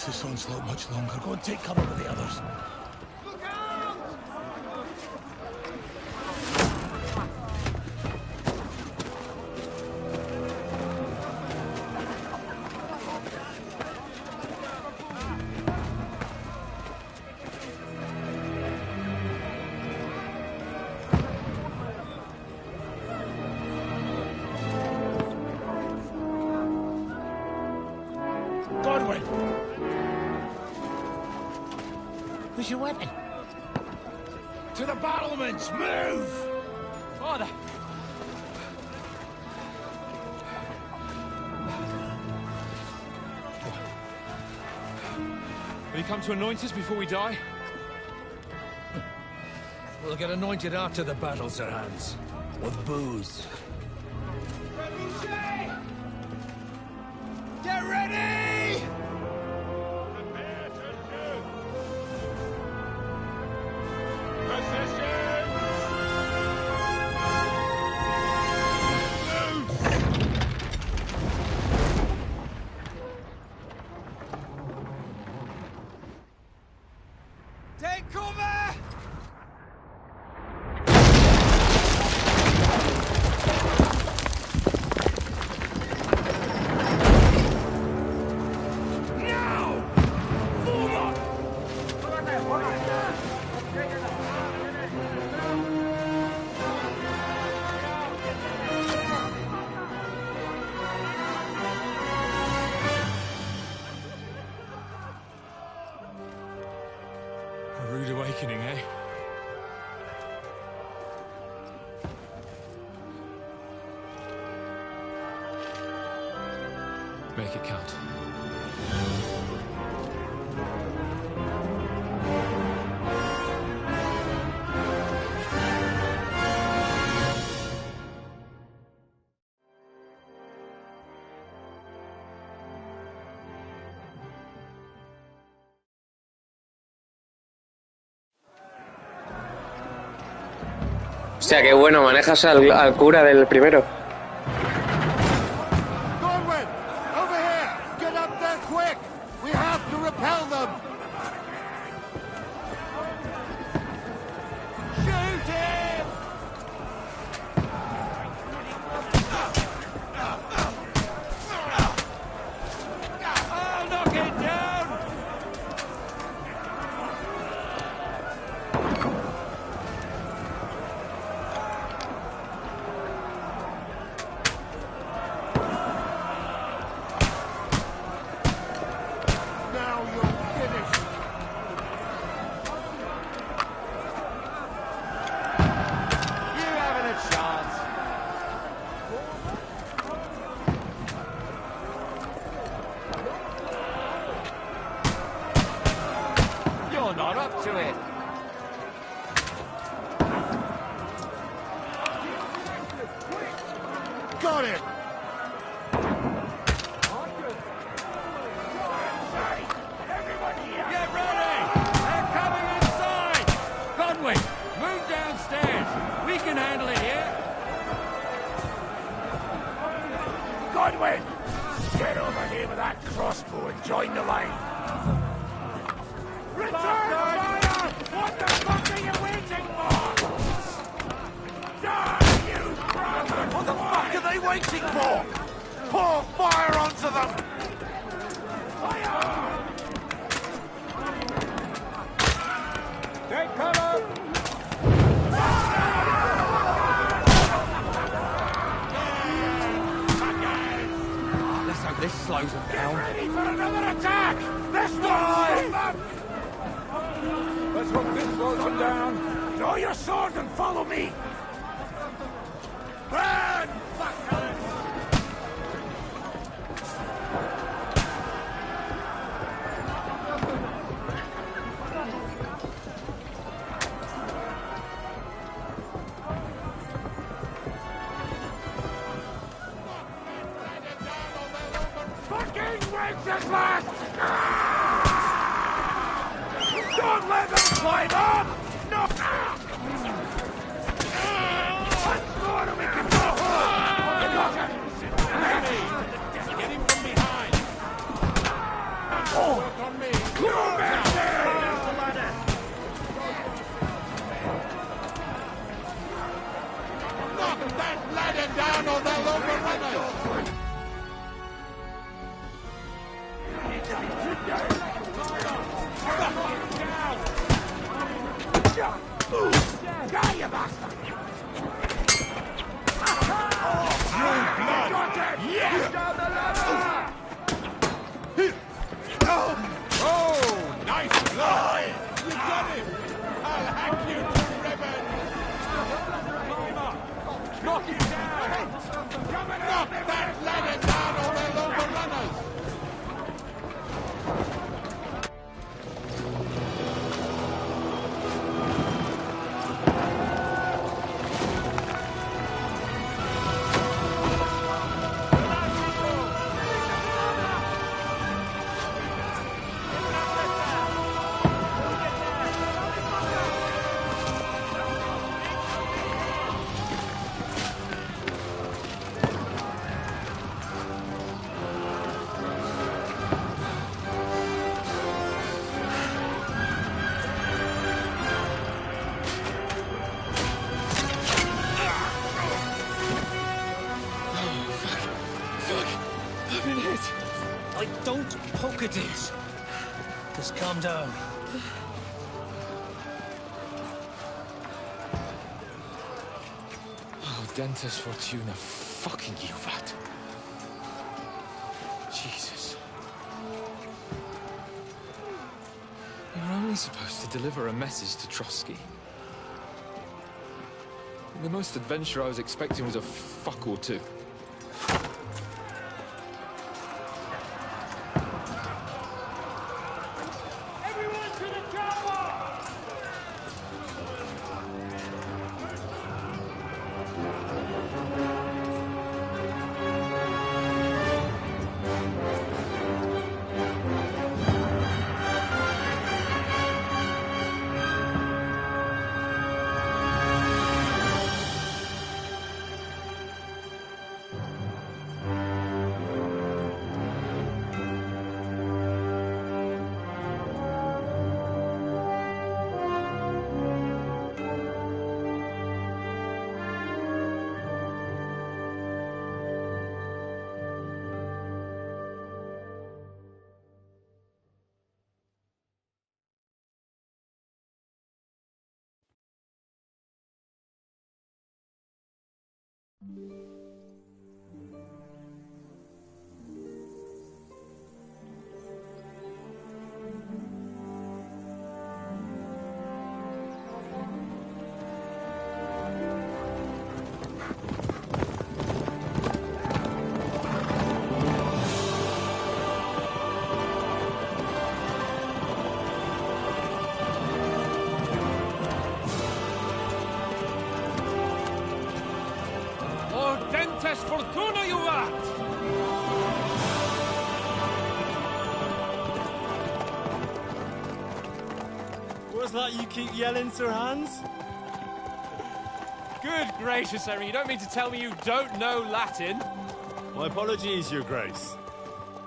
This onslaught much longer. Go and take cover with the others. Look out! Godwin! Where's your weapon? To the battlements! Move! Father! Will you come to anoint us before we die? We'll get anointed after the battles are hands. With booze. Get ready! Prepare to shoot! Positions! Take cover! A rude awakening, eh? Make it count. Hostia, qué bueno, manejas al cura del primero. Godwin! Over here! Get up there quick! We have to repel them! Shoot him! I'll knock it down! Got him! Get ready! They're coming inside! Godwin, move downstairs. We can handle it here. Godwin! Get over here with that crossbow and join the line. Return fire! What the fuck are you waiting for? Die, you brother! What the fuck are they waiting for? Pour fire onto them! Fire! Take cover! Let's hope this slows them down. Ready for another attack! This time! Let's hope this slows them down. Draw your sword and follow me! Burn! Fuckers! Fucking Wenceslas! Don't let them climb up! No! Once more and we can go! You got it! Get him from behind. Oh! Work on me. Go back there! Knock that ladder down or they'll overrun us. Die, you bastard! Got it! Yes! Down the ladder! Oh, nice blow. You got him. I'll hack you to ribbons. Climb up. Knock it down. Knock that ladder down or they'll overrun us. Don't poke at it. Just calm down. Oh, Dentes Fortuna, fucking Juvat. Jesus. You're only supposed to deliver a message to Trotsky. The most adventure I was expecting was a fuck or two. Ardentes fortuna juvat! What's that you keep yelling, Sir Hans? Good gracious, Henry, you don't mean to tell me you don't know Latin? My apologies, Your Grace.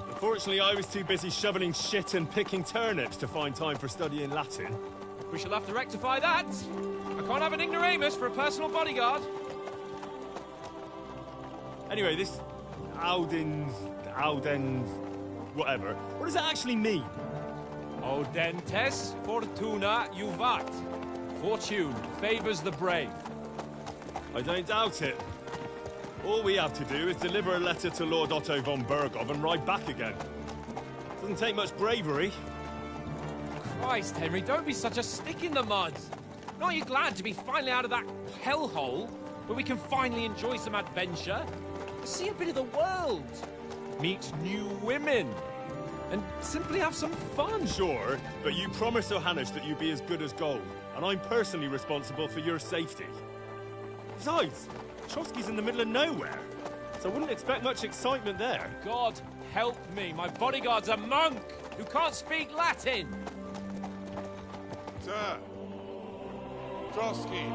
Unfortunately, I was too busy shoveling shit and picking turnips to find time for studying Latin. We shall have to rectify that. I can't have an ignoramus for a personal bodyguard. Anyway, this Audens, whatever. What does that actually mean? Audentes fortuna juvat. Fortune favors the brave. I don't doubt it. All we have to do is deliver a letter to Lord Otto von Bergov and ride back again. Doesn't take much bravery. Christ, Henry, don't be such a stick in the mud. Aren't you glad to be finally out of that hellhole where we can finally enjoy some adventure? See a bit of the world. Meet new women. And simply have some fun. Sure, but you promised Johannes that you'd be as good as gold, and I'm personally responsible for your safety. Besides, Trotsky's in the middle of nowhere, so I wouldn't expect much excitement there. God help me, my bodyguard's a monk who can't speak Latin. Sir. Trotsky.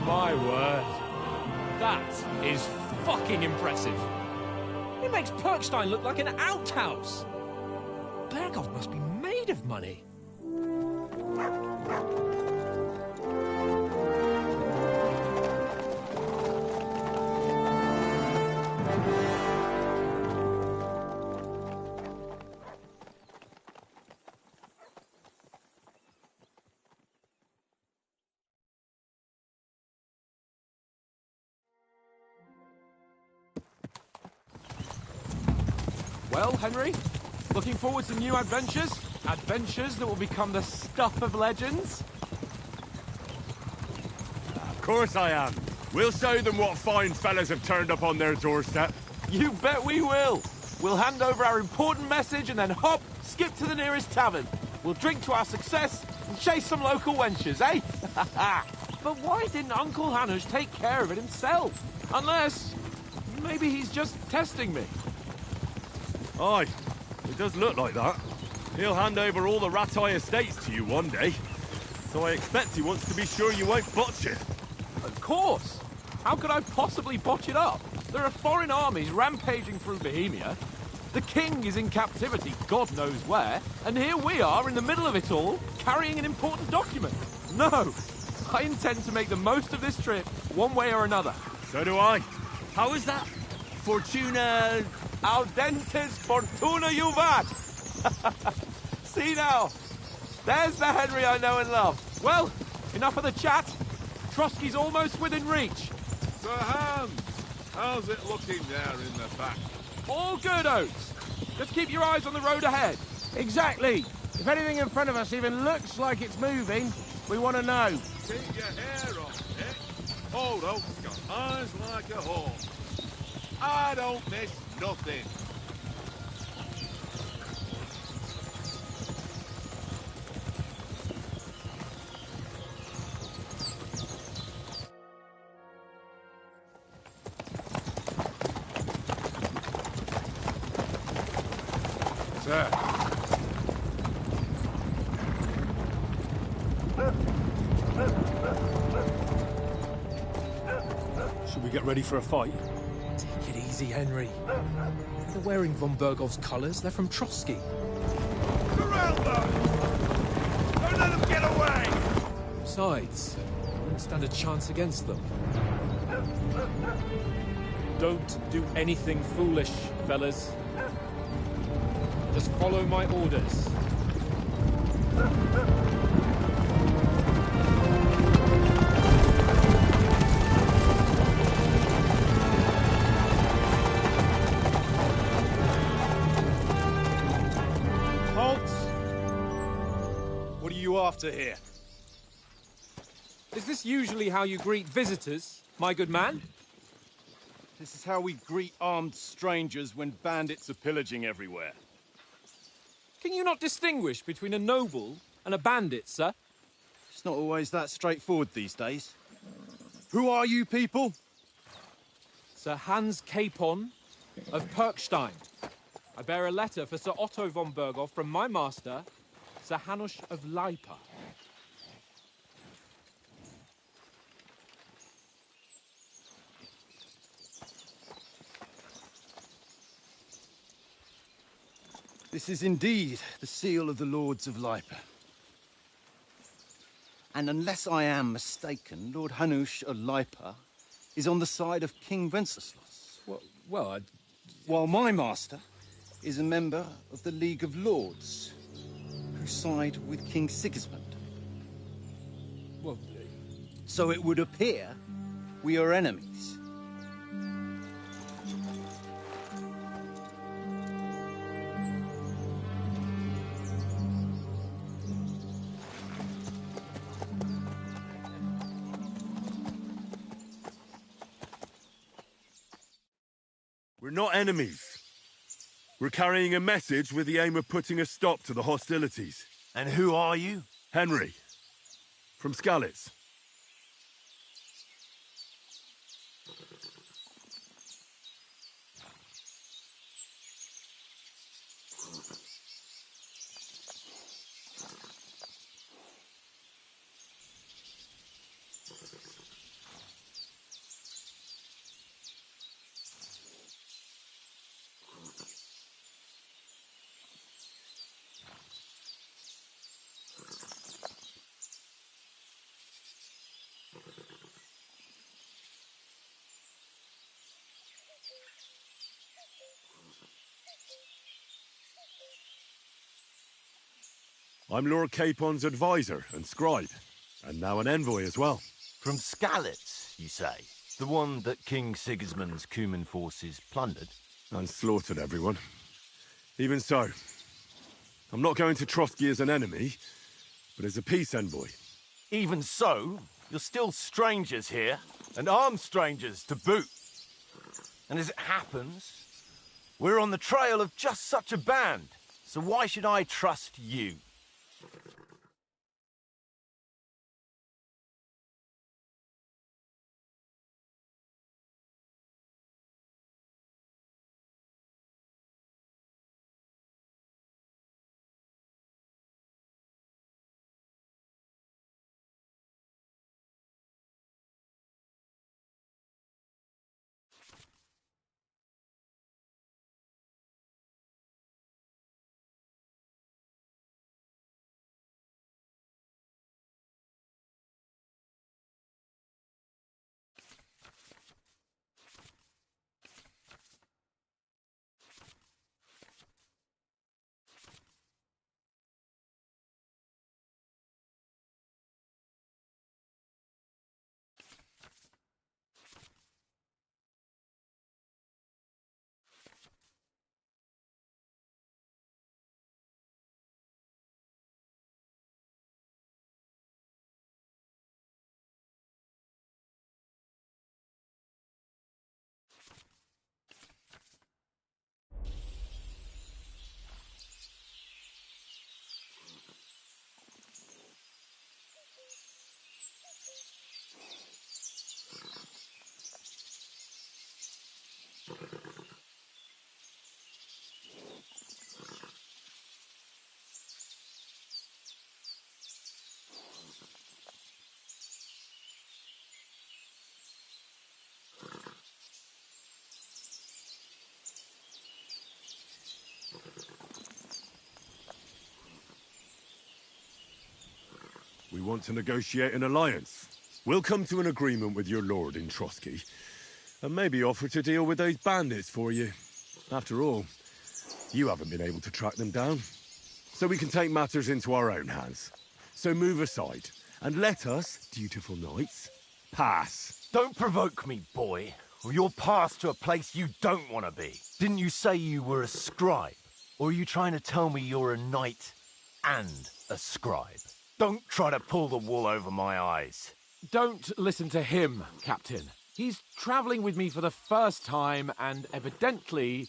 My word. That is fucking impressive. It makes Perkstein look like an outhouse. Bergov must be made of money. Well, Henry, looking forward to new adventures? Adventures that will become the stuff of legends? Of course I am. We'll show them what fine fellas have turned up on their doorstep. You bet we will. We'll hand over our important message and then hop, skip to the nearest tavern. We'll drink to our success and chase some local wenches, eh? But why didn't Uncle Hanush take care of it himself? Unless, maybe he's just testing me. Aye, it does look like that. He'll hand over all the Ratai estates to you one day. So I expect he wants to be sure you won't botch it. Of course. How could I possibly botch it up? There are foreign armies rampaging through Bohemia. The king is in captivity, God knows where. And here we are in the middle of it all, carrying an important document. No, I intend to make the most of this trip, one way or another. So do I. How is that? Fortuna... Audentes fortuna juvat! See now, there's the Henry I know and love. Well, enough of the chat. Trotsky's almost within reach. Sir Hans, how's it looking there in the back? All good, Oates. Just keep your eyes on the road ahead. Exactly. If anything in front of us even looks like it's moving, we want to know. Keep your hair on, eh? Old Oak's got eyes like a hawk. I don't miss nothing. Sir. Should we get ready for a fight? Take it easy, Henry. They're wearing von Bergov's colours. They're from Trotsky. Surround them! Don't let them get away! Besides, I wouldn't stand a chance against them. Don't do anything foolish, fellas. Just follow my orders. What are you after here? Is this usually how you greet visitors, my good man? This is how we greet armed strangers when bandits are pillaging everywhere. Can you not distinguish between a noble and a bandit, sir? It's not always that straightforward these days. Who are you people? Sir Hans Capon of Perkstein. I bear a letter for Sir Otto von Berghoff from my master, Sir Hanush of Leipa. This is indeed the seal of the Lords of Leipa. And unless I am mistaken, Lord Hanush of Leipa is on the side of King Wenceslas. Well, While my master is a member of the League of Lords, who side with King Sigismund. well, So it would appear we are enemies. We're not enemies. We're carrying a message with the aim of putting a stop to the hostilities. And who are you? Henry, from Skalitz. I'm Lord Capon's advisor and scribe, and now an envoy as well. From Skalitz, you say? The one that King Sigismund's Cuman forces plundered? And slaughtered everyone. Even so, I'm not going to Trotsky as an enemy, but as a peace envoy. Even so, you're still strangers here, and armed strangers to boot. And as it happens, we're on the trail of just such a band, so why should I trust you? We want to negotiate an alliance. We'll come to an agreement with your lord in Trotsky, and maybe offer to deal with those bandits for you. After all, you haven't been able to track them down. So we can take matters into our own hands. So move aside, and let us, dutiful knights, pass. Don't provoke me, boy, or you'll pass to a place you don't want to be. Didn't you say you were a scribe? Or are you trying to tell me you're a knight and a scribe? Don't try to pull the wool over my eyes. Don't listen to him, Captain. He's travelling with me for the first time, and evidently,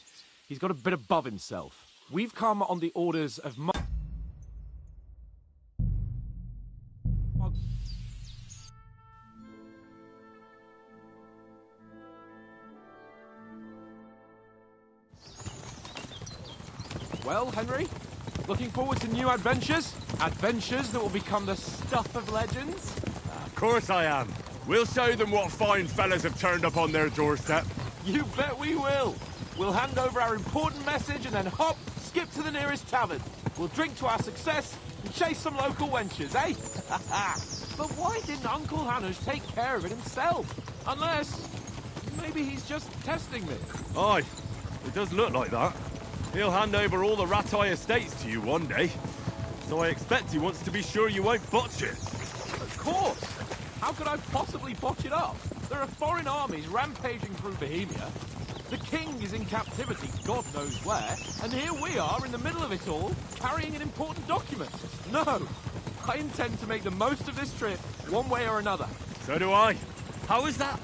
he's got a bit above himself. We've come on the orders of my... Well, Henry? Looking forward to new adventures? Adventures that will become the stuff of legends? Of course I am. We'll show them what fine fellas have turned up on their doorstep. You bet we will. We'll hand over our important message and then hop, skip to the nearest tavern. We'll drink to our success and chase some local wenches, eh? But why didn't Uncle Hanush take care of it himself? Unless, maybe he's just testing me. Aye, it does look like that. He'll hand over all the Ratai estates to you one day. So I expect he wants to be sure you won't botch it. Of course! How could I possibly botch it up? There are foreign armies rampaging through Bohemia. The king is in captivity, God knows where, and here we are in the middle of it all, carrying an important document. No! I intend to make the most of this trip, one way or another. So do I. How is that?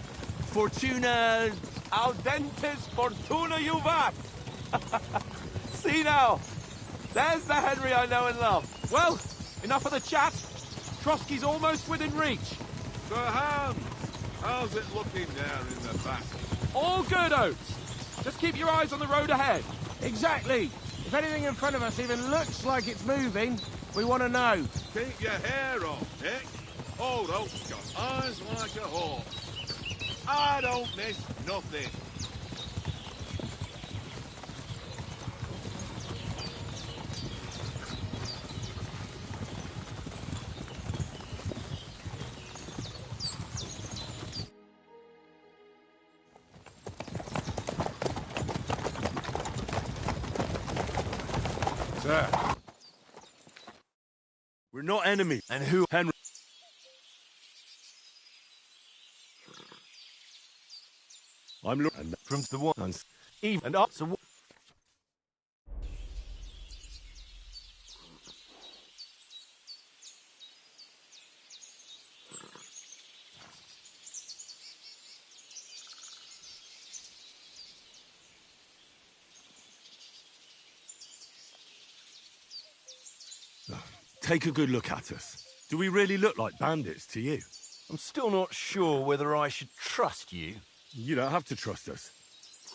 Fortuna... Audentes fortuna juvat! See now, there's the Henry I know and love. Well, enough of the chat. Trotsky's almost within reach. Sir Hans, how's it looking there in the back? All good, Oates. Just keep your eyes on the road ahead. Exactly. If anything in front of us even looks like it's moving, we want to know. Keep your hair on, Nick. Old Oak's got eyes like a hawk. I don't miss nothing. Sir. We're not enemies. And who? Henry. I'm looking From the one. Even And up. So take a good look at us. Do we really look like bandits to you? I'm still not sure whether I should trust you. You don't have to trust us.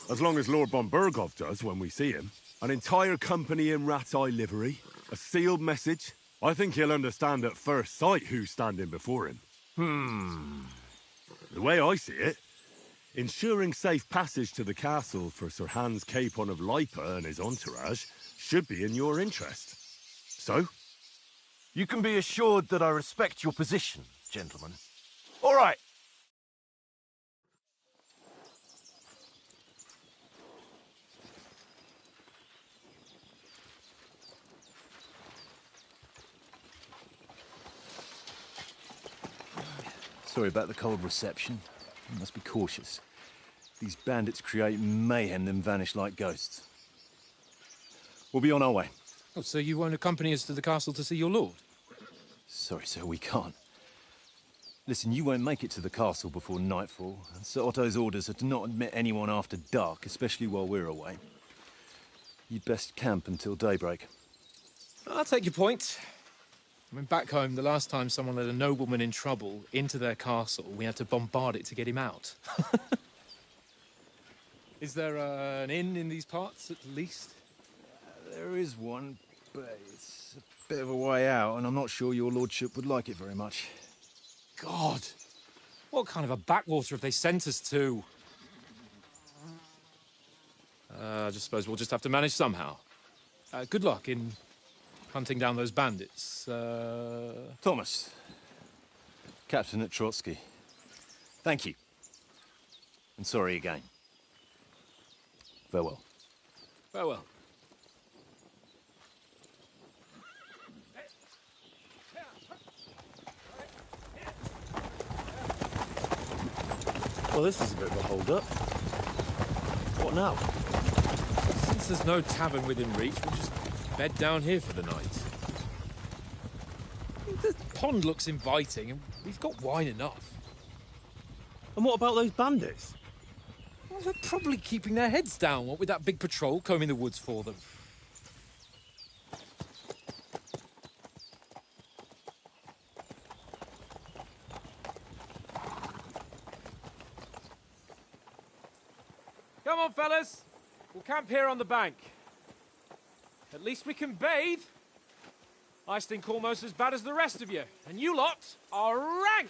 As long as Lord von Burgov does when we see him. An entire company in Ratai livery, a sealed message. I think he'll understand at first sight who's standing before him. The way I see it, ensuring safe passage to the castle for Sir Hans Capon of Lipa and his entourage should be in your interest. So? You can be assured that I respect your position, gentlemen. All right. Sorry about the cold reception. You must be cautious. These bandits create mayhem, then vanish like ghosts. We'll be on our way. Oh, so you won't accompany us to the castle to see your lord? Sorry, sir, we can't. Listen, you won't make it to the castle before nightfall. Sir Otto's orders are to not admit anyone after dark, especially while we're away. You'd best camp until daybreak. I'll take your point. I mean, back home, the last time someone let a nobleman in trouble into their castle, we had to bombard it to get him out. Is there an inn in these parts, at least? There is one, but it's a bit of a way out, and I'm not sure your lordship would like it very much. God! What kind of a backwater have they sent us to? I just suppose we'll just have to manage somehow. Good luck in hunting down those bandits. Thomas, Captain at Trotsky. Thank you. And sorry again. Farewell. Farewell. Well, this is a bit of a hold-up. What now? Since there's no tavern within reach, we'll just bed down here for the night. pond looks inviting, and we've got wine enough. And what about those bandits? Well, they're probably keeping their heads down, what with that big patrol combing the woods for them. Come on, fellas. We'll camp here on the bank. At least we can bathe. I stink almost as bad as the rest of you, and you lot are rank!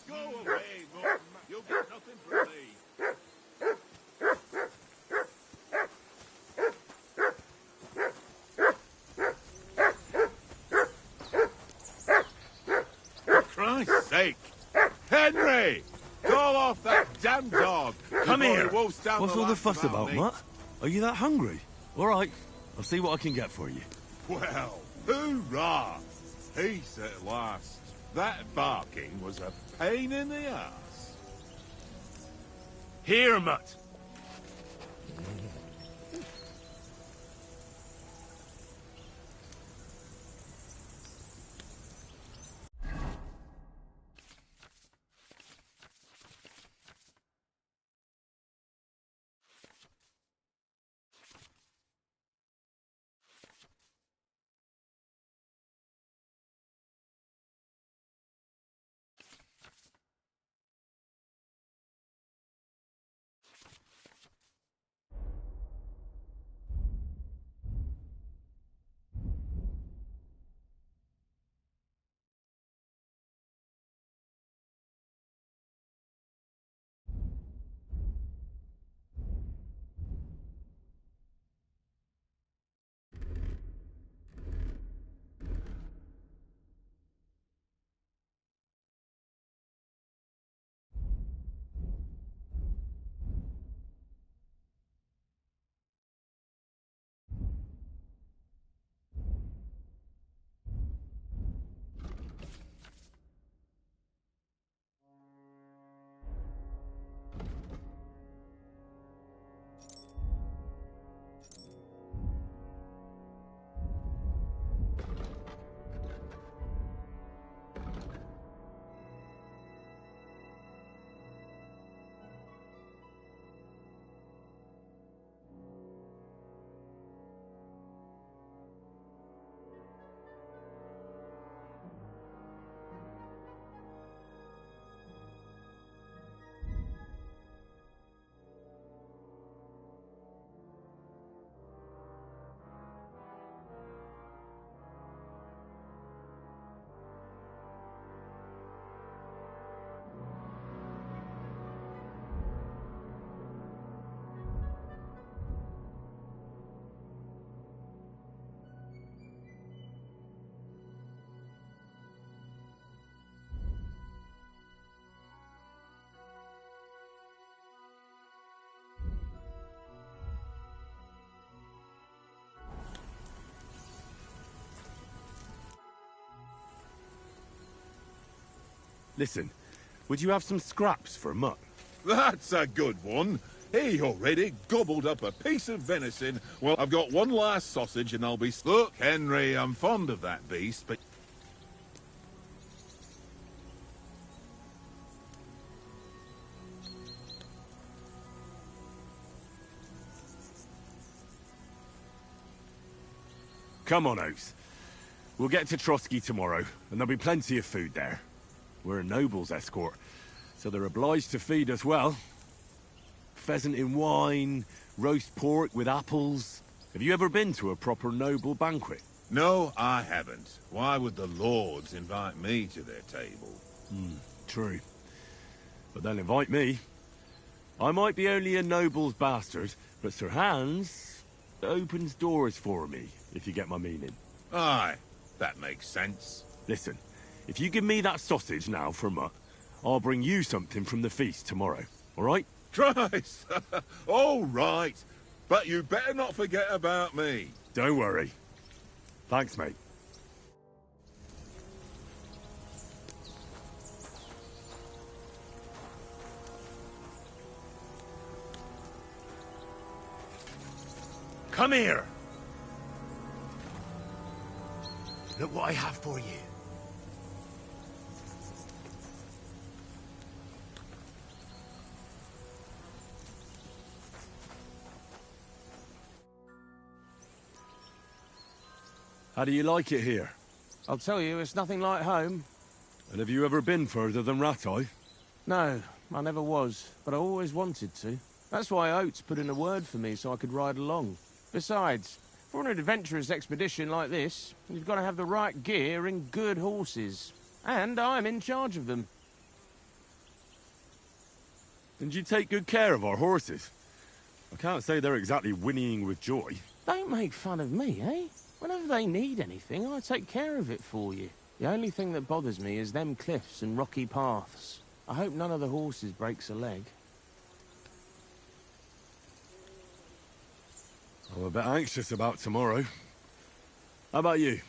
Go away, Morton. You'll get nothing from me. Christ's sake! Henry! Call off that damn dog! Come before here! he wolfs down What's all the last fuss of our about, meat. Mutt? Are you that hungry? All right, I'll see what I can get for you. Well, hoorah! Peace at last. That barking was a pain in the ass. Here, Mutt! Listen, would you have some scraps for Mutt? That's a good one. He already gobbled up a piece of venison. Well, I've got one last sausage and I'll be... Look, Henry, I'm fond of that beast, but... Come on, Oates. We'll get to Trotsky tomorrow, and there'll be plenty of food there. We're a noble's escort, so they're obliged to feed us well. Pheasant in wine, roast pork with apples. Have you ever been to a proper noble banquet? No, I haven't. Why would the lords invite me to their table? True. But they'll invite me. I might be only a noble's bastard, but Sir Hans opens doors for me, if you get my meaning. Aye, that makes sense. Listen, if you give me that sausage now for Mutt, I'll bring you something from the feast tomorrow, all right? Christ! All right. But you better not forget about me. Don't worry. Thanks, mate. Come here! Look what I have for you. How do you like it here? I'll tell you, it's nothing like home. And have you ever been further than Rattay? No, I never was, but I always wanted to. That's why Oates put in a word for me so I could ride along. Besides, for an adventurous expedition like this, you've got to have the right gear and good horses. And I'm in charge of them. And you take good care of our horses. I can't say they're exactly whinnying with joy. Don't make fun of me, eh? Whenever they need anything, I take care of it for you. The only thing that bothers me is them cliffs and rocky paths. I hope none of the horses breaks a leg. I'm a bit anxious about tomorrow. How about you?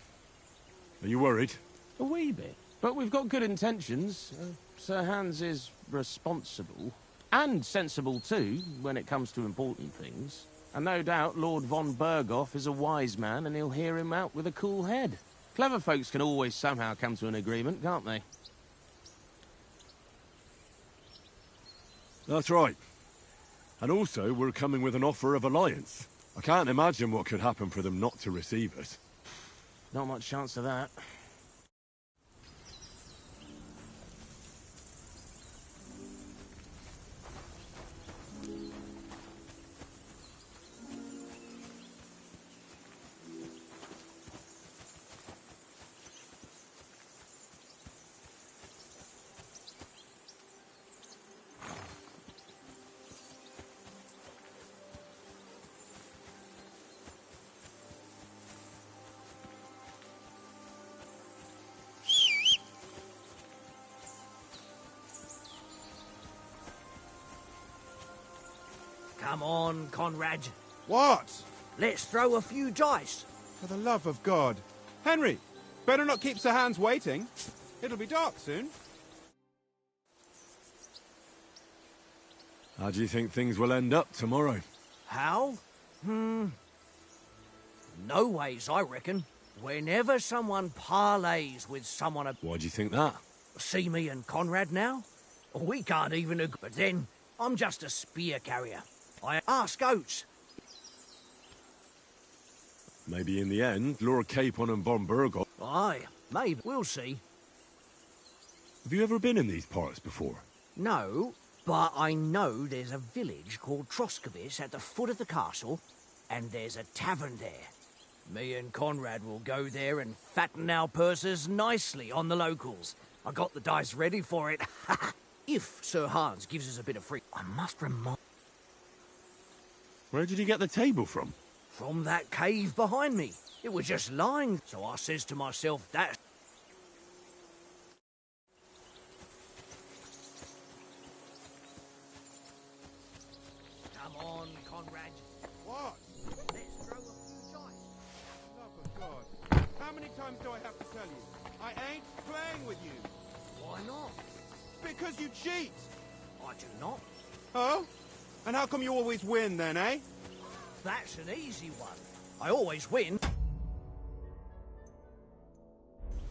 Are you worried? A wee bit. But we've got good intentions. Sir Hans is responsible. And sensible too, when it comes to important things. And no doubt Lord von Berghoff is a wise man and he'll hear him out with a cool head. Clever folks can always somehow come to an agreement, can't they? That's right. And also, we're coming with an offer of alliance. I can't imagine what could happen for them not to receive us. Not much chance of that. Come on, Conrad. What? Let's throw a few dice. For the love of God. Henry, better not keep Sir Hans waiting. It'll be dark soon. How do you think things will end up tomorrow? How? No ways, I reckon. Whenever someone parleys with someone... Why do you think that? See me and Conrad now? We can't even agree. But then, I'm just a spear carrier. I ask Oates. Maybe in the end, Lord Capon and von Berghoff... Aye, maybe. We'll see. Have you ever been in these parts before? No, but I know there's a village called Troskovis at the foot of the castle, and there's a tavern there. Me and Conrad will go there and fatten our purses nicely on the locals. I got the dice ready for it. If Sir Hans gives us a bit of free... I must remind... Where did you get the table from? From that cave behind me. It was just lying, so I says to myself, that... Come on, Conrad. What? Let's throw a few dice. For the love of God. How many times do I have to tell you? I ain't playing with you. Why not? Because you cheat. I do not. Oh? And how come you always win then, eh? That's an easy one. I always win.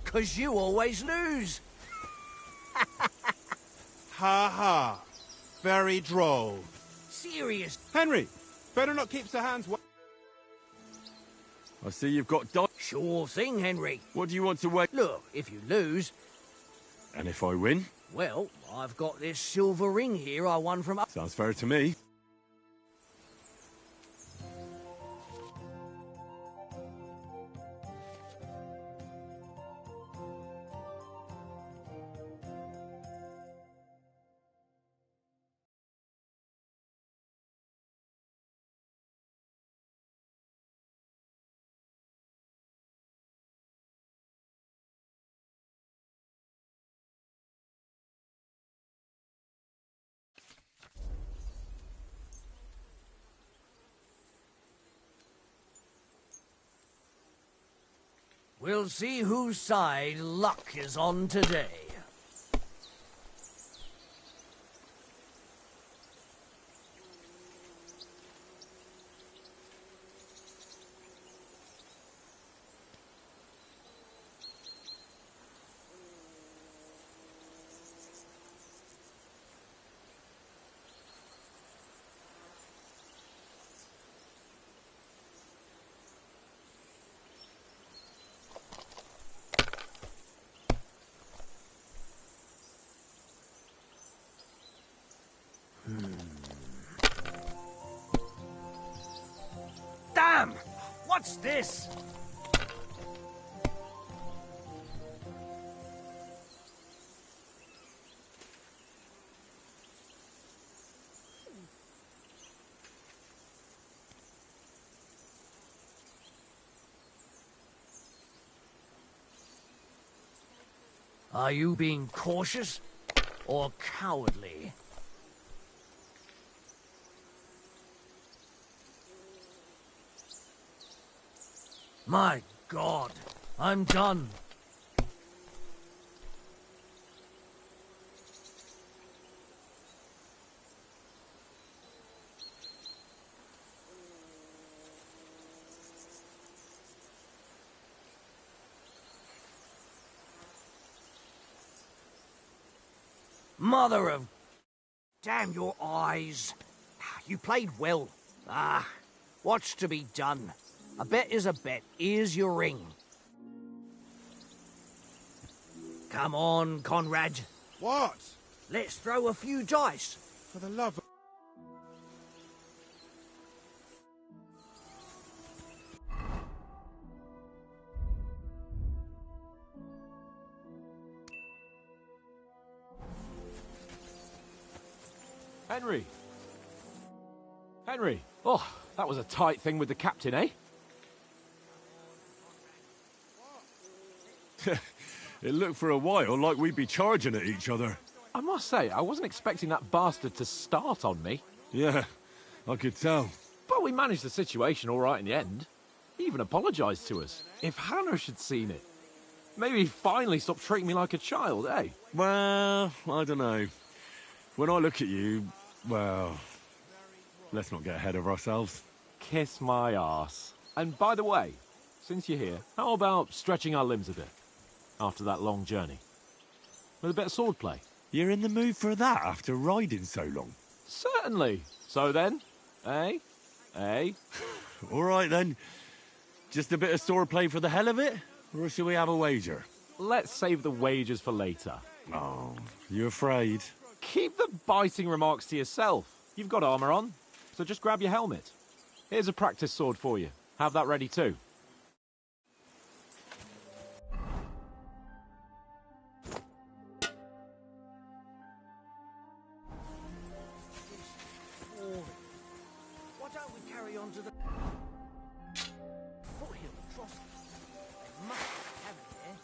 'Cause you always lose. Ha ha. Very droll. Serious. Henry, better not keep Sir Hans... I see you've got dice. Sure thing, Henry. What do you want to wait? Look, if you lose, And if I win? well, I've got this silver ring here I won from... Sounds fair to me. We'll see whose side luck is on today. this? Are you being cautious or cowardly? My God, I'm done. Mother of... Damn your eyes. You played well. Ah, what's to be done? A bet is a bet. Here's your ring. Come on, Conrad. What? Let's throw a few dice. For the love of... Henry! Henry! Oh, that was a tight thing with the captain, eh? It looked for a while like we'd be charging at each other. I must say, I wasn't expecting that bastard to start on me. Yeah, I could tell. But we managed the situation all right in the end. He even apologised to us. If Hanosh had seen it, maybe he'd finally stop treating me like a child, eh? Well, I don't know. When I look at you, well, let's not get ahead of ourselves. Kiss my arse. And by the way, since you're here, how about stretching our limbs a bit? After that long journey. With a bit of swordplay. You're in the mood for that after riding so long? Certainly. So then, eh? Eh? All right then. Just a bit of swordplay for the hell of it? Or shall we have a wager? Let's save the wagers for later. Oh, you afraid? Keep the biting remarks to yourself. You've got armour on, so just grab your helmet. Here's a practice sword for you. Have that ready too. Why don't we carry on to the foothill of Trotsky? They must have it there.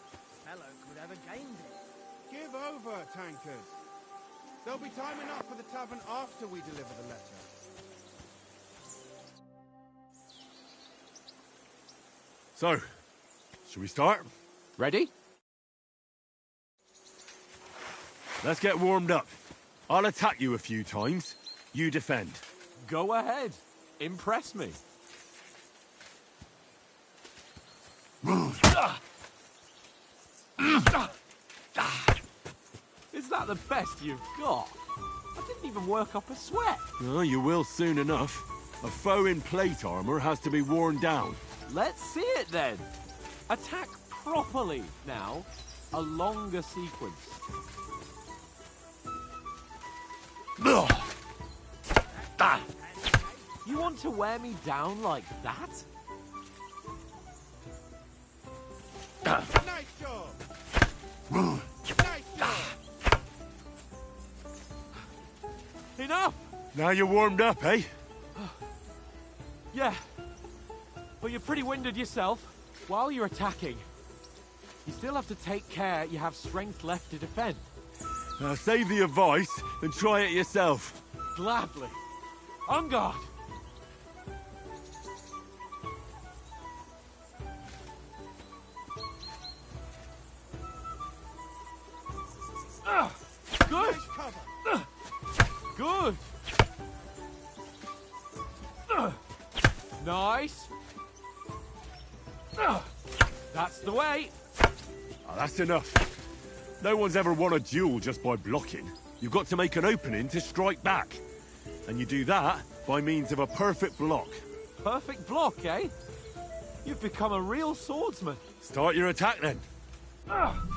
Fellow could have a game there. Give over, tankers. There'll be time enough for the tavern after we deliver the letter. So, shall we start? Ready? Let's get warmed up. I'll attack you a few times. You defend. Go ahead. Impress me. Is that the best you've got? I didn't even work up a sweat. Oh, you will soon enough. A foe in plate armor has to be worn down. Let's see it then. Attack properly now. A longer sequence. You want to wear me down like that? Nice job! Nice job! Enough! Now you're warmed up, eh? Yeah. But you're pretty winded yourself. While you're attacking, you still have to take care you have strength left to defend. Now save the advice and try it yourself. Gladly. On guard! Good! Nice cover! Good! Nice! That's the way! Oh, that's enough. No one's ever won a duel just by blocking. You've got to make an opening to strike back. And you do that by means of a perfect block. Perfect block, eh? You've become a real swordsman. Start your attack then.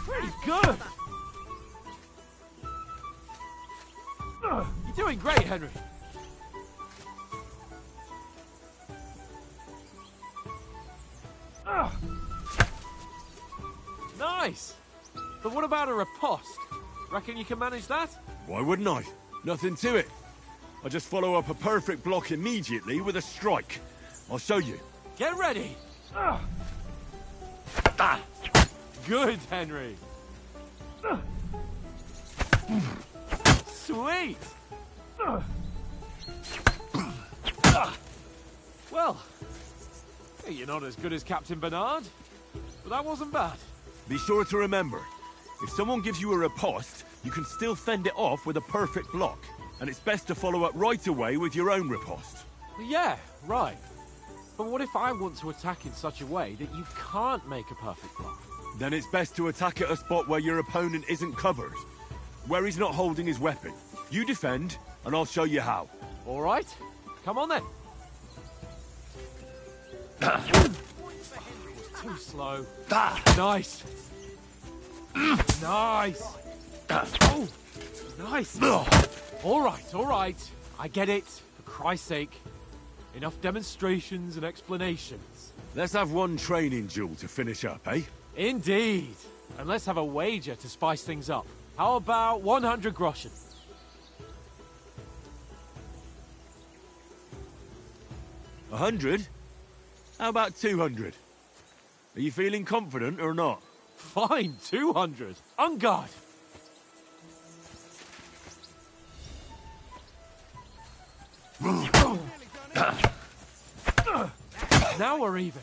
Pretty good! You're doing great, Henry. Nice! But what about a riposte? Reckon you can manage that? Why wouldn't I? Nothing to it. I just follow up a perfect block immediately with a strike. I'll show you. Get ready! Good, Henry. Sweet! Well, you're not as good as Captain Bernard, but that wasn't bad. Be sure to remember, if someone gives you a riposte, you can still fend it off with a perfect block. And it's best to follow up right away with your own riposte. Yeah, right. But what if I want to attack in such a way that you can't make a perfect block? Then it's best to attack at a spot where your opponent isn't covered. Where he's not holding his weapon. You defend, and I'll show you how. All right. Come on then. Too slow. Nice. Nice. Oh, nice. All right. I get it. For Christ's sake. Enough demonstrations and explanations. Let's have one training duel to finish up, eh? Indeed. And let's have a wager to spice things up. How about 100 groschen? 100? How about 200? Are you feeling confident or not? Fine, 200. On guard. Now we're even.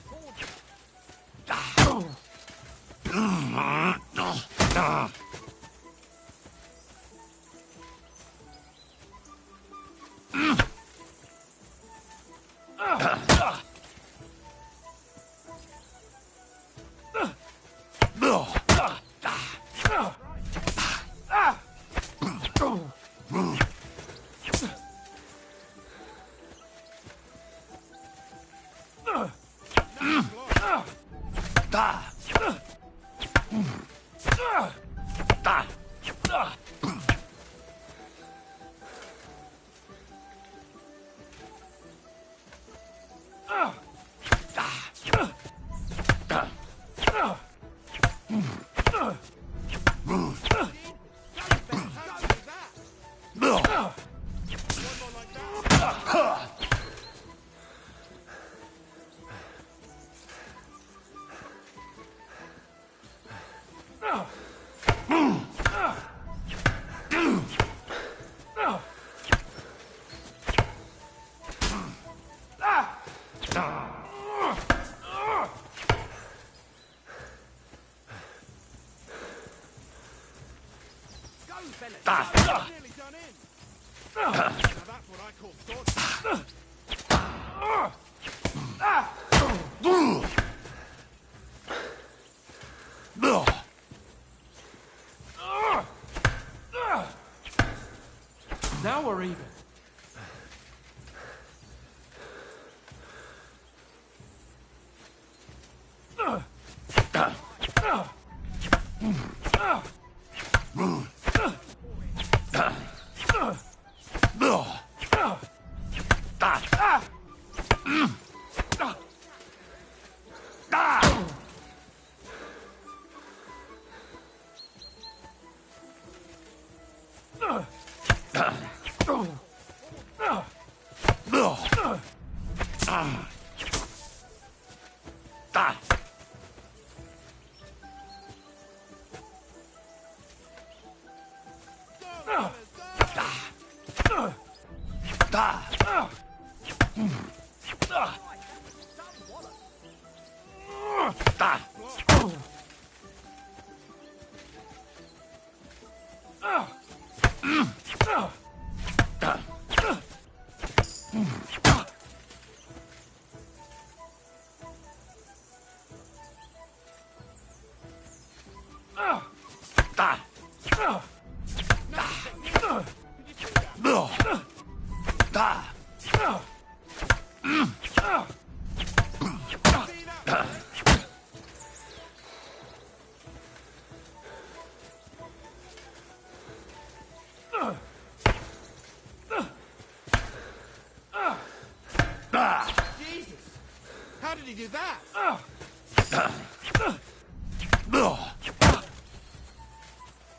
Now we're even.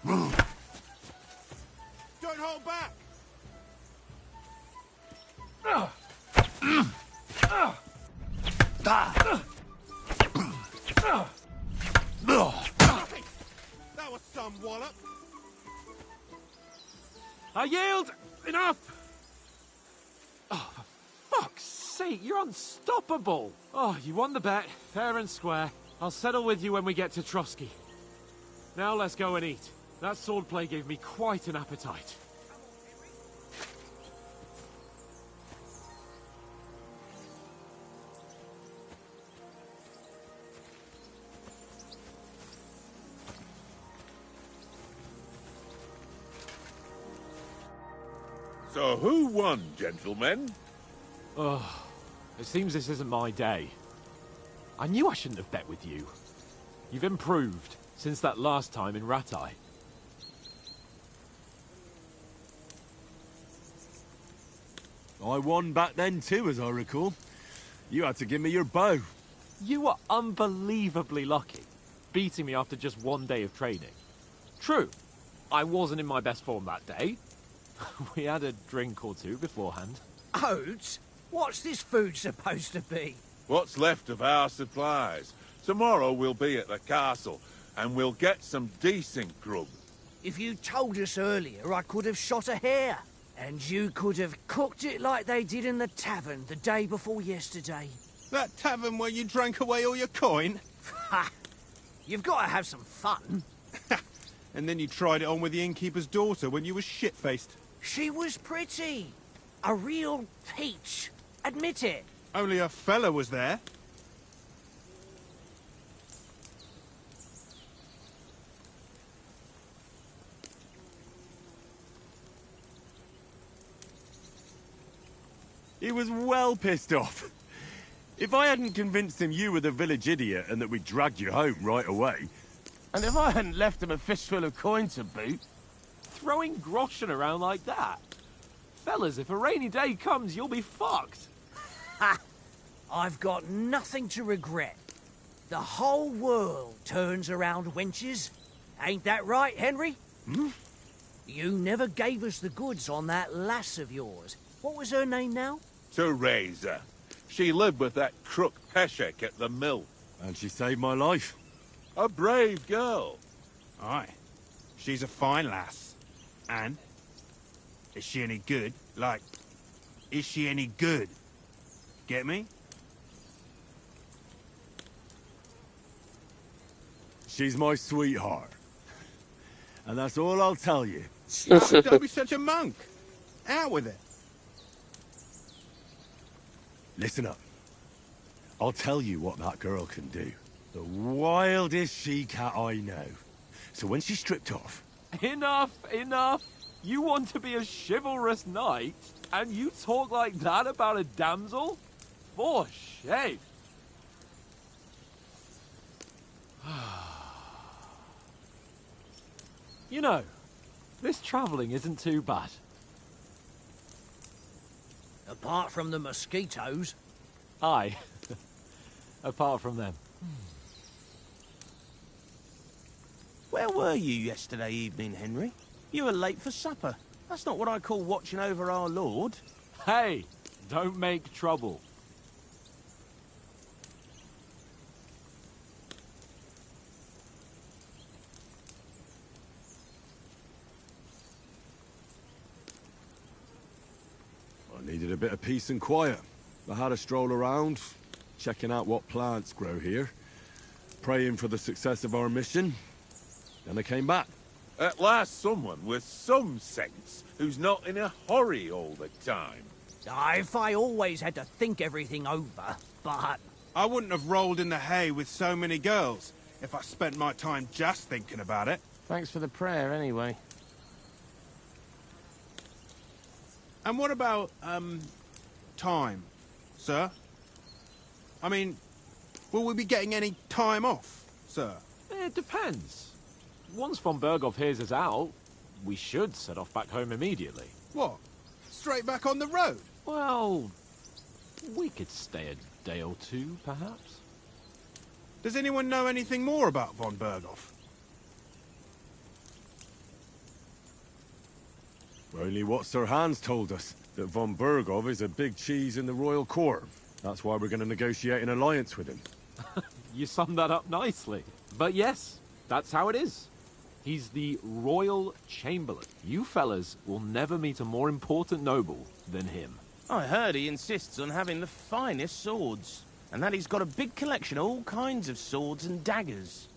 Don't hold back! That was some wallop. I yield! Enough! Oh, for fuck's sake, you're unstoppable! Oh, you won the bet, fair and square. I'll settle with you when we get to Trotsky. Now let's go and eat. That swordplay gave me quite an appetite. So who won, gentlemen? Oh, it seems this isn't my day. I knew I shouldn't have bet with you. You've improved since that last time in Ratai. I won back then too, as I recall. You had to give me your bow. You were unbelievably lucky, beating me after just one day of training. True, I wasn't in my best form that day. We had a drink or two beforehand. Oats? What's this food supposed to be? What's left of our supplies. Tomorrow we'll be at the castle, and we'll get some decent grub. If you told us earlier, I could have shot a hare. And you could have cooked it like they did in the tavern the day before yesterday. That tavern where you drank away all your coin? Ha! You've got to have some fun. And then you tried it on with the innkeeper's daughter when you were shit-faced. She was pretty. A real peach. Admit it. Only a fella was there. He was well pissed off. If I hadn't convinced him you were the village idiot and that we dragged you home right away... And if I hadn't left him a fistful of coin to boot... Throwing groschen around like that? Fellas, if a rainy day comes, you'll be fucked. Ha! I've got nothing to regret. The whole world turns around wenches. Ain't that right, Henry? Hmm? You never gave us the goods on that lass of yours. What was her name now? Teresa. She lived with that crook Peshek at the mill. And she saved my life. A brave girl. Aye. She's a fine lass. And? Is she any good? Like, is she any good? Get me? She's my sweetheart. And that's all I'll tell you. Don't be such a monk. Out with it. Listen up. I'll tell you what that girl can do. The wildest she-cat I know. So when she's stripped off... Enough, enough. You want to be a chivalrous knight, and you talk like that about a damsel? For shame. You know, this travelling isn't too bad. Apart from the mosquitoes. Aye. Apart from them. Where were you yesterday evening, Henry? You were late for supper. That's not what I call watching over our lord. Hey, don't make trouble. I needed a bit of peace and quiet. I had a stroll around, checking out what plants grow here, praying for the success of our mission. Then I came back. At last someone with some sense, who's not in a hurry all the time. If I always had to think everything over, but... I wouldn't have rolled in the hay with so many girls if I spent my time just thinking about it. Thanks for the prayer, anyway. And what about, time, sir? I mean, will we be getting any time off, sir? It depends. Once von Berghoff hears us out, we should set off back home immediately. What? Straight back on the road? Well, we could stay a day or two, perhaps. Does anyone know anything more about von Berghoff? Only what Sir Hans told us, that von Bergov is a big cheese in the royal court. That's why we're going to negotiate an alliance with him. You summed that up nicely. But yes, that's how it is. He's the Royal Chamberlain. You fellas will never meet a more important noble than him. I heard he insists on having the finest swords, and that he's got a big collection of all kinds of swords and daggers.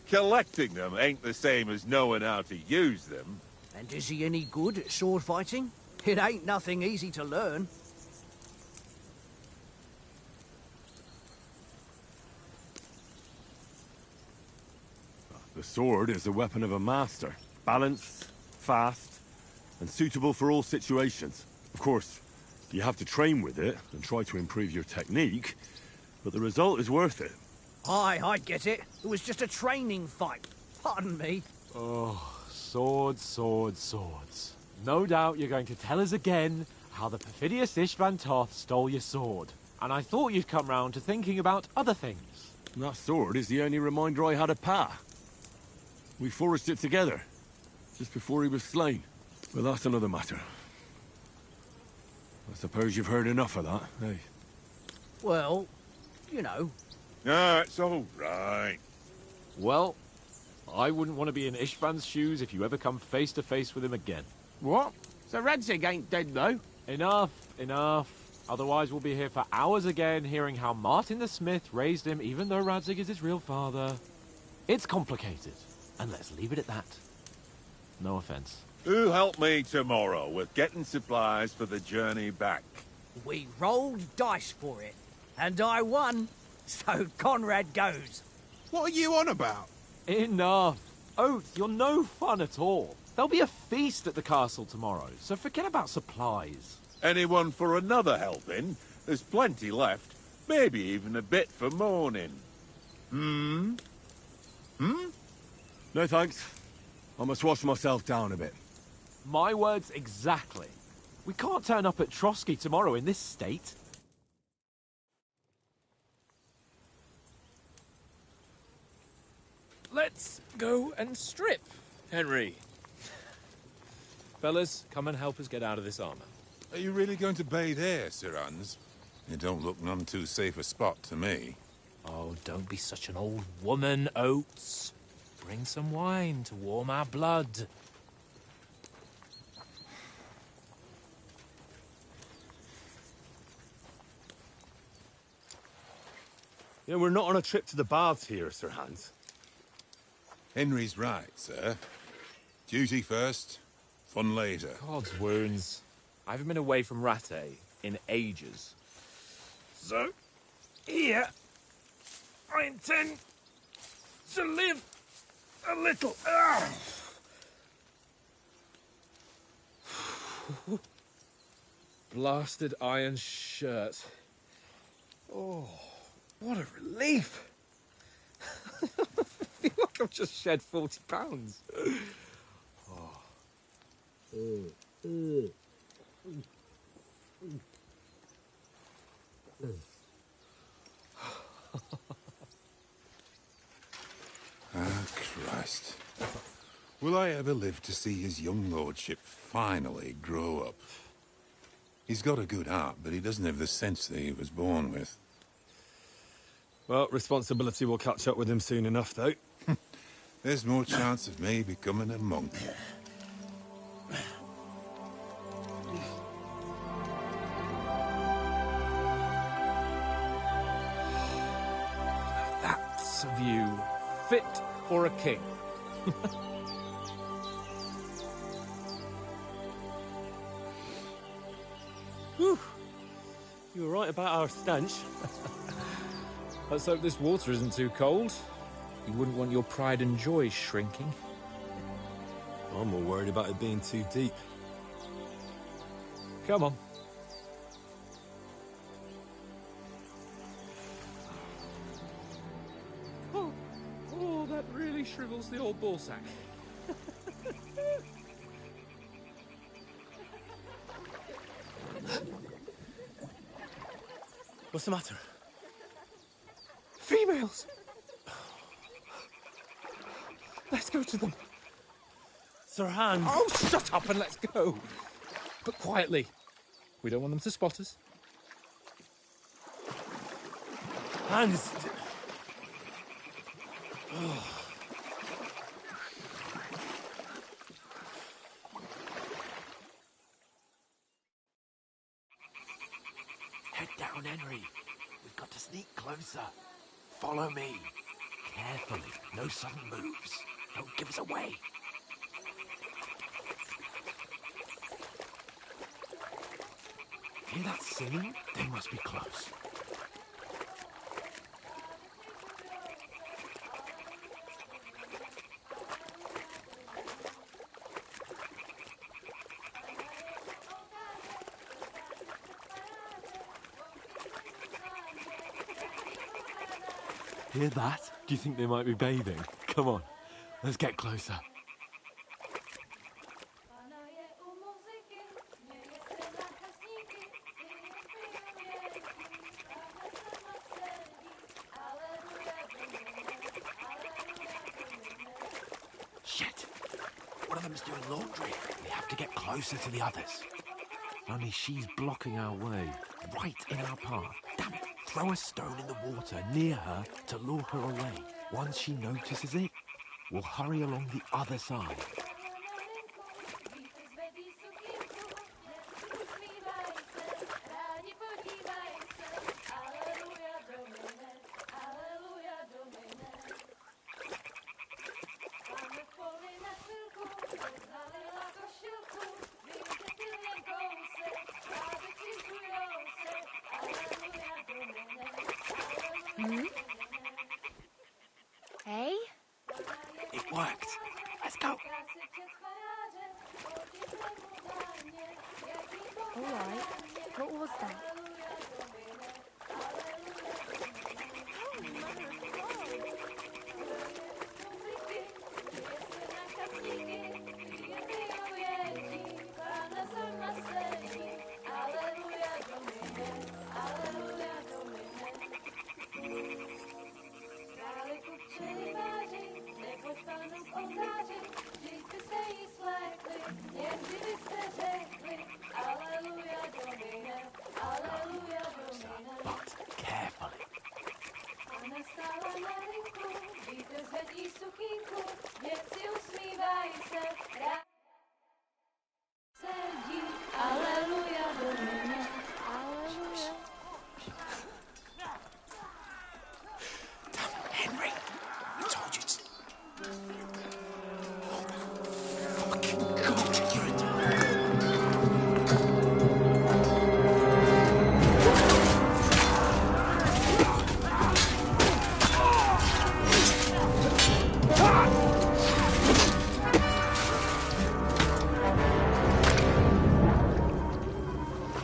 Collecting them ain't the same as knowing how to use them. And is he any good at sword fighting? It ain't nothing easy to learn. The sword is the weapon of a master. Balanced, fast, and suitable for all situations. Of course, you have to train with it and try to improve your technique, but the result is worth it. Aye, I get it. It was just a training fight. Pardon me. Oh, swords, swords, swords. No doubt you're going to tell us again how the perfidious Istvan Toth stole your sword. And I thought you'd come round to thinking about other things. And that sword is the only reminder I had of Pa. We forged it together, just before he was slain. But that's another matter. I suppose you've heard enough of that, eh? Well, you know. No, it's all right. Well, I wouldn't want to be in Istvan's shoes if you ever come face to face with him again. What? So Radzig ain't dead, though? Enough, enough. Otherwise we'll be here for hours again hearing how Martin the Smith raised him even though Radzig is his real father. It's complicated, and let's leave it at that. No offense. Who'll help me tomorrow with getting supplies for the journey back? We rolled dice for it, and I won. So Conrad goes. What are you on about? Enough. Oath, you're no fun at all. There'll be a feast at the castle tomorrow, so forget about supplies. Anyone for another helping? There's plenty left. Maybe even a bit for morning. Hmm? No thanks. I must wash myself down a bit. My words exactly. We can't turn up at Trotsky tomorrow in this state. Let's go and strip, Henry. Fellas, come and help us get out of this armor. Are you really going to bathe here, Sir Hans? It don't look none too safe a spot to me. Oh, don't be such an old woman, Oates. Bring some wine to warm our blood. You know, we're not on a trip to the baths here, Sir Hans. Henry's right, sir. Duty first, fun later. God's wounds. I haven't been away from Rattay in ages. So, here, I intend to live a little. Blasted iron shirt. Oh, what a relief. I feel like I've just shed 40 pounds. Ah, Christ. Will I ever live to see his young lordship finally grow up? He's got a good heart, but he doesn't have the sense that he was born with. Well, responsibility will catch up with him soon enough, though. There's more chance of me becoming a monk. That's a view fit for a king. Whew. You were right about our stench. Let's hope this water isn't too cold. You wouldn't want your pride and joy shrinking. I'm more worried about it being too deep. Come on. Oh, that really shrivels the old ballsack. What's the matter? Females! Let's go to them. Sir Hans. Oh, shut up and let's go. But quietly. We don't want them to spot us. Hans. Head down, Henry. We've got to sneak closer. Follow me. Carefully. No sudden moves. Don't give us away. Hear that singing? They must be close. Hear that? Do you think they might be bathing? Come on, let's get closer. Shit! One of them's doing laundry. We have to get closer to the others. Only she's blocking our way, right in our path. Damn it! Throw a stone in the water near her to lure her away. Once she notices it, we'll hurry along the other side. Hey? It worked. Let's go. All right. What was that? But carefully. Henry, I told you to... Oh, fucking God, you're a...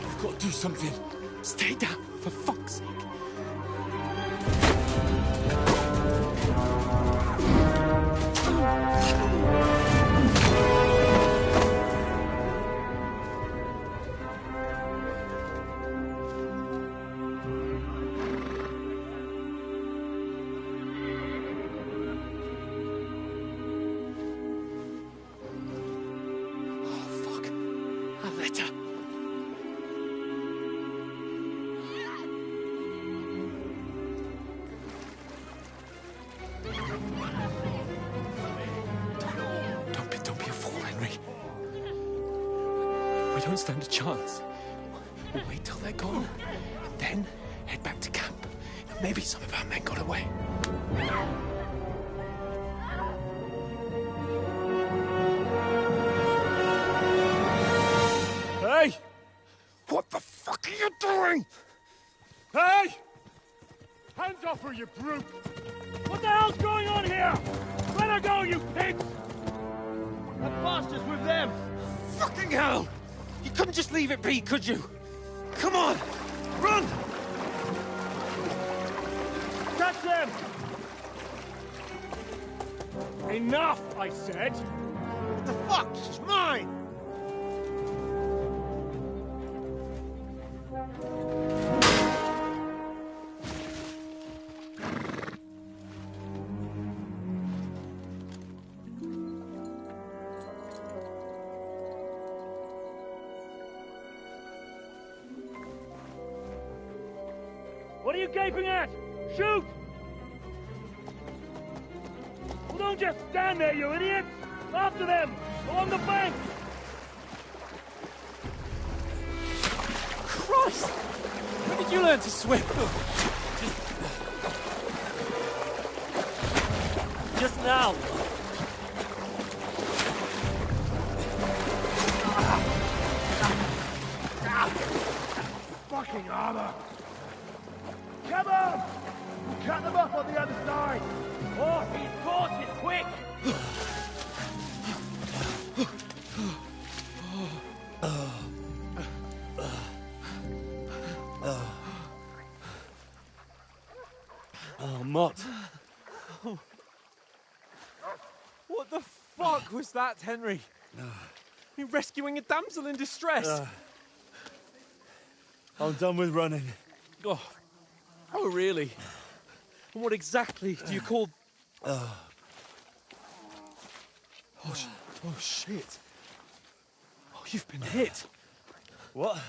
We've got to do something. Stay down, for fuck's sake. Don't be a fool, Henry. We don't stand a chance. We'll wait till they're gone, and then head back to camp. Maybe some of our men got away. Hey! What the fuck are you doing? Hey! Hands off her, you brute! What the hell's going on here? Let her go, you pig! That bastard's with them! Fucking hell! You couldn't just leave it be, could you? Come on! Run! Catch them! Enough, I said! What the fuck? She's mine! you gaping at? Shoot! Well, don't just stand there, you idiots! After them! Along the bank! Christ! When did you learn to swim? Just now! Fucking armor! Come on! We'll cut them off on the other side! Oh, these horses, quick! Oh, Mott. What the fuck was that, Henry? You rescuing a damsel in distress? I'm done with running. Oh, really? And what exactly do you call... Oh, shit. Oh, you've been hit. What?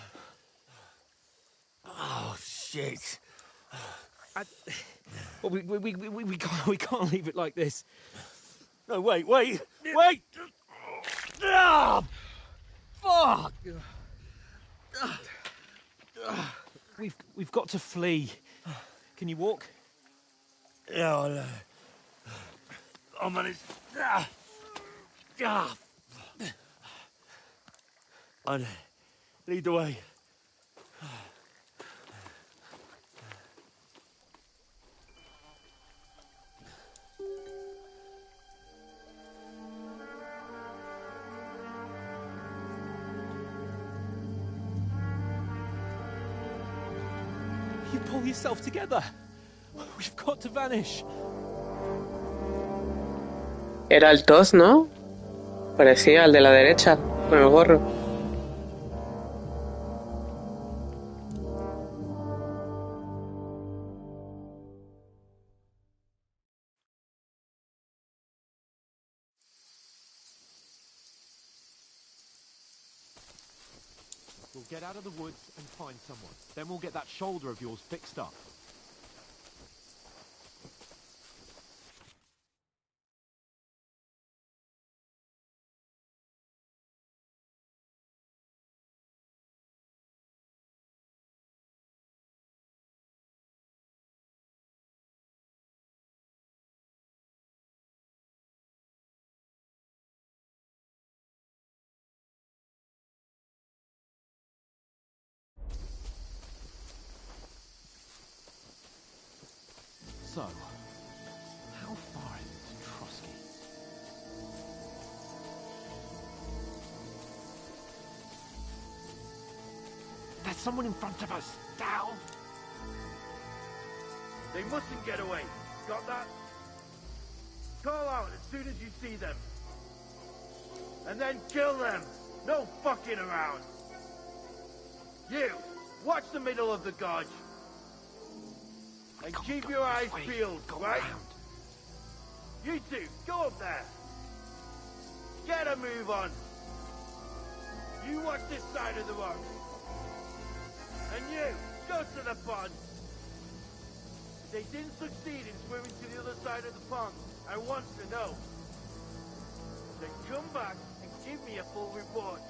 Oh, shit. Well, we can't leave it like this. No, wait! Ah, fuck! We've got to flee. Can you walk? Yeah, I'll manage. I'd lead the way. You pull yourself together. We've got to vanish. Era el tos, ¿no? Parecía al de la derecha, con el gorro. We'll get out of the woods and find someone. Then we'll get that shoulder of yours fixed up. So, how far is it to Trotsky? There's someone in front of us. Down! They mustn't get away. Got that? Call out as soon as you see them. And then kill them. No fucking around. You, watch the middle of the gorge. And keep your eyes peeled, right? You two, go up there. Get a move on. You watch this side of the rock. And you, go to the pond. If they didn't succeed in swimming to the other side of the pond, I want to know. Then come back and give me a full report.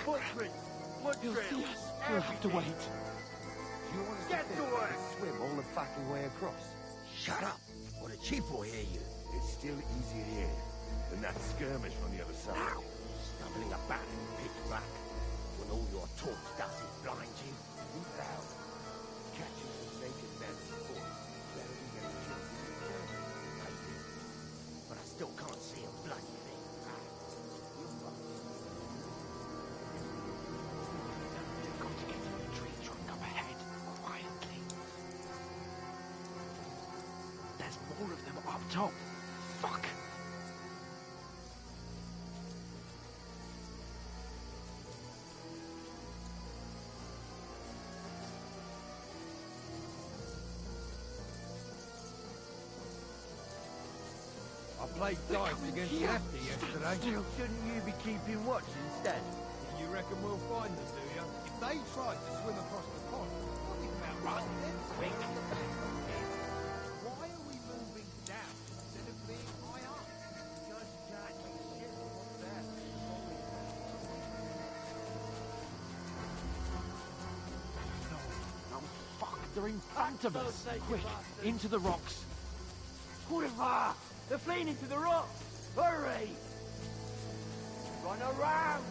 Footprints, blood trails, You'll have to wait. You want us Get to work! swim all the fucking way across? Shut up, or the chief will hear you. It's still easier here than that skirmish on the other side. Now, stumbling about in pitch black, when all your talk does is blind you. You foul. Catching some naked men before, better than getting killed in the journey. Maybe. But I still can't see a bloody thing. You're right. We've got to get to the tree trunk up ahead, quietly. There's more of them up top. Fuck. I played dice against Lefty yesterday. Shouldn't you be keeping watch instead? You reckon we'll find them, do you? If they tried to swim across the pond, what we found Right then, quick. Why are we moving down instead of being high up? Just jacking shit what's there. No, fuck, they're in front of us. Quick, into the rocks. Kurva! They're fleeing into the rocks! Hurry! Run around!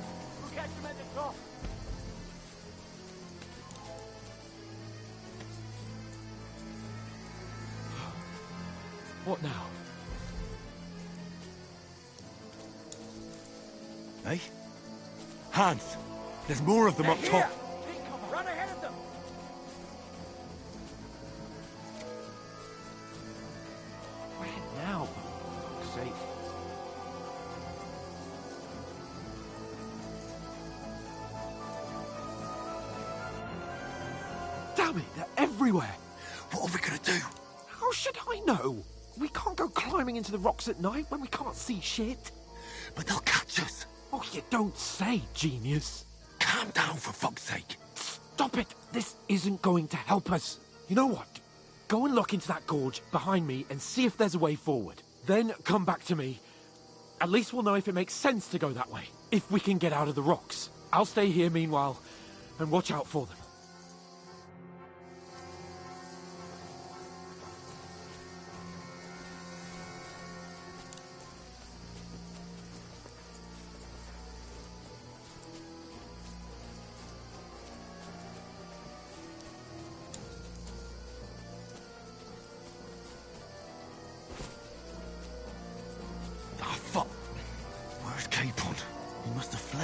We'll catch them at the top! What now? Hey? Hans! There's more of them up top! Run ahead of them! Where now, for fuck's sake? Damn it, they're everywhere! What are we gonna do? How should I know? We can't go climbing into the rocks at night when we can't see shit. But they'll catch us! Oh, you don't say, genius. Calm down, for fuck's sake! Stop it! This isn't going to help us. You know what? Go and look into that gorge behind me and see if there's a way forward. Then come back to me. At least we'll know if it makes sense to go that way. If we can get out of the rocks. I'll stay here meanwhile and watch out for them.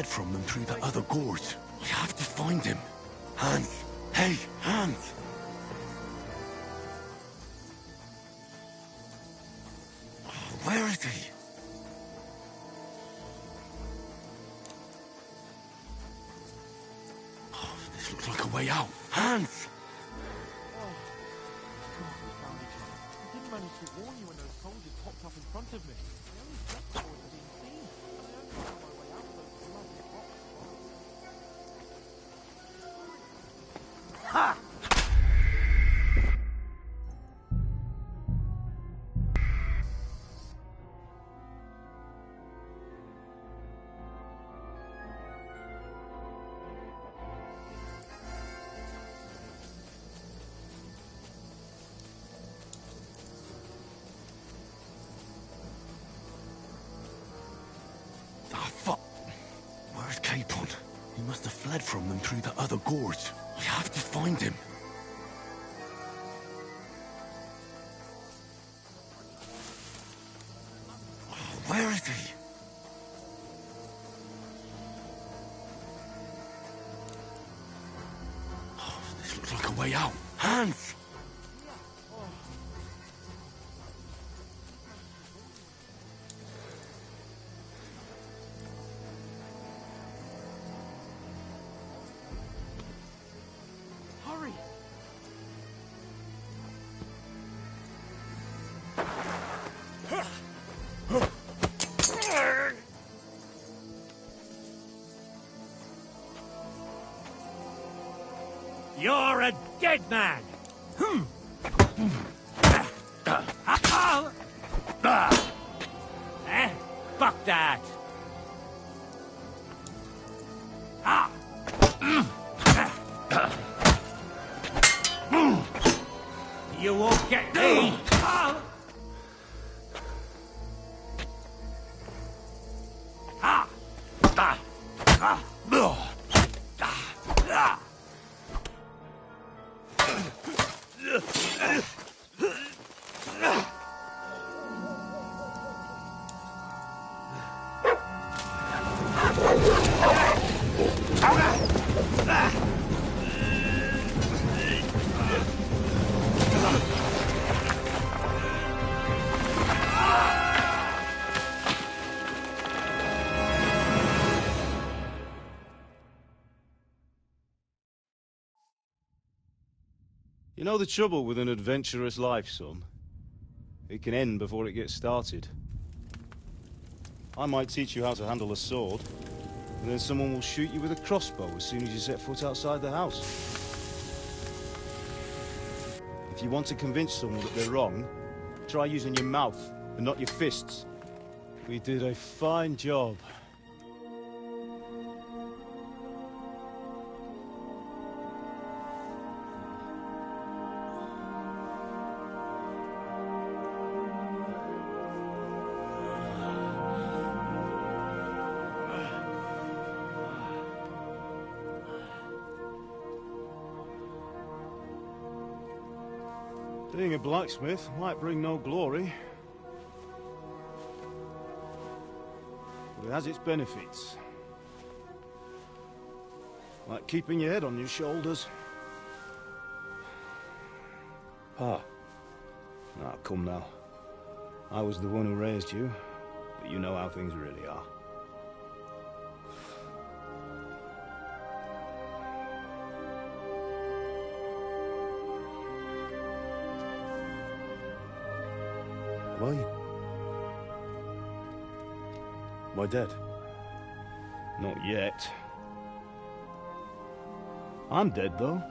From them through the other gorge. We have to find him. Hans! Hey, Hans! Where is he? Oh, this looks like a way out. Hans! I didn't manage to warn you when those soldiers popped up in front of me. I only slept for it being seen. I only found my way out of those bloody rocks. Ha! Where's Capon? He must have fled from them through the other gorge. We have to find him. Where is he? Oh, this looks like a way out. Hans! Hurry! You're a dead man! Fuck that! You won't get me! You know the trouble with an adventurous life, son? It can end before it gets started. I might teach you how to handle a sword, and then someone will shoot you with a crossbow as soon as you set foot outside the house. If you want to convince someone that they're wrong, try using your mouth and not your fists. We did a fine job. Being a blacksmith might bring no glory, but it has its benefits. Like keeping your head on your shoulders. Pa. Ah, come now. I was the one who raised you, but you know how things really are. Am I dead? Not yet. I'm dead, though.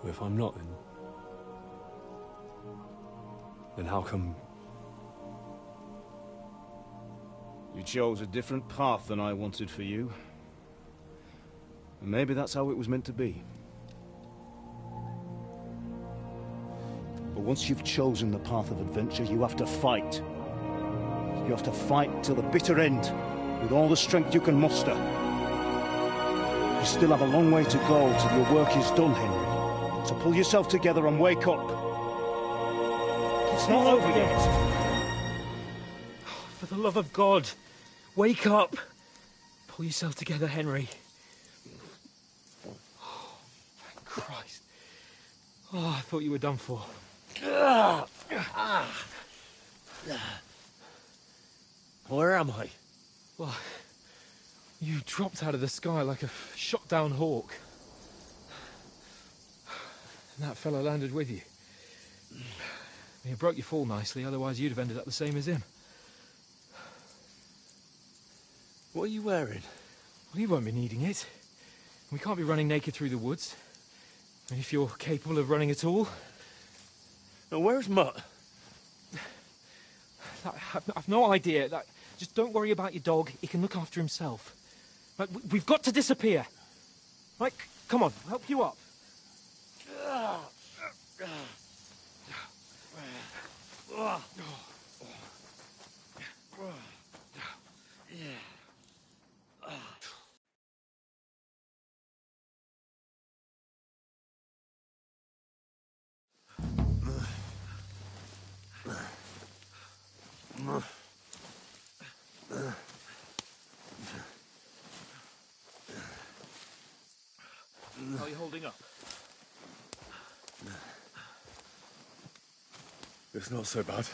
If I'm not, then how come... You chose a different path than I wanted for you. And maybe that's how it was meant to be. But once you've chosen the path of adventure, you have to fight. You have to fight till the bitter end, with all the strength you can muster. You still have a long way to go till your work is done, Henry. So pull yourself together and wake up. It's not over yet. For the love of God, wake up. Pull yourself together, Henry. Oh, thank Christ. Oh, I thought you were done for. Where am I? Well, you dropped out of the sky like a shot-down hawk. And that fella landed with you. You broke your fall nicely, otherwise you'd have ended up the same as him. What are you wearing? Well, you won't be needing it. We can't be running naked through the woods. And if you're capable of running at all. Now, where's Mutt? I've no idea. Just don't worry about your dog. He can look after himself. We've got to disappear. Right, come on, I'll help you up. How are you holding up? It's not so bad.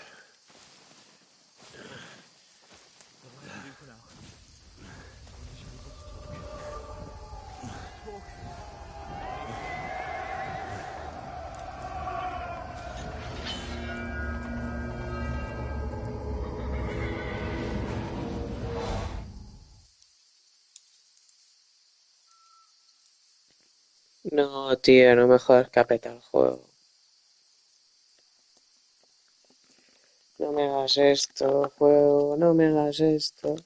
No, tío, no me jodas que apeta el juego. No me hagas esto, juego, no me hagas esto.